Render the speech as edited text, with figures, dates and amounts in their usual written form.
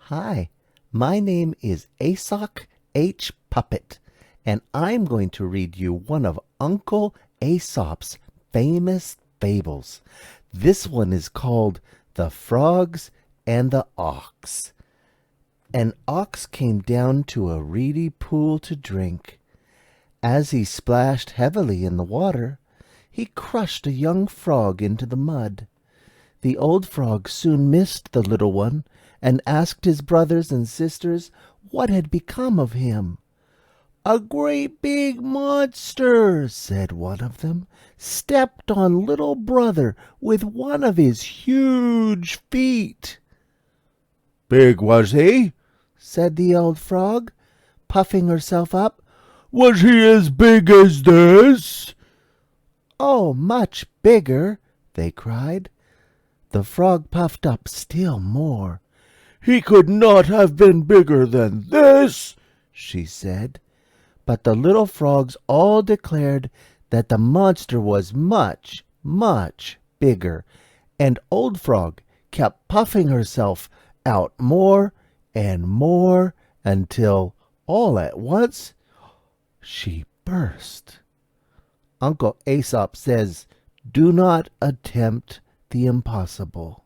Hi, my name is Aesock H. Puppet, and I'm going to read you one of Uncle Aesop's famous fables. This one is called The Frogs and the Ox. An ox came down to a reedy pool to drink. As he splashed heavily in the water, he crushed a young frog into the mud. The old frog soon missed the little one, and asked his brothers and sisters what had become of him. "A great big monster," said one of them, "stepped on little brother with one of his huge feet." "Big, was he?" said the old frog, puffing herself up. "Was he as big as this?" "Oh, much bigger," they cried. The frog puffed up still more. "He could not have been bigger than this," she said. But the little frogs all declared that the monster was much, much bigger, and Old Frog kept puffing herself out more and more until, all at once, she burst. Uncle Aesop says, "Do not attempt the impossible."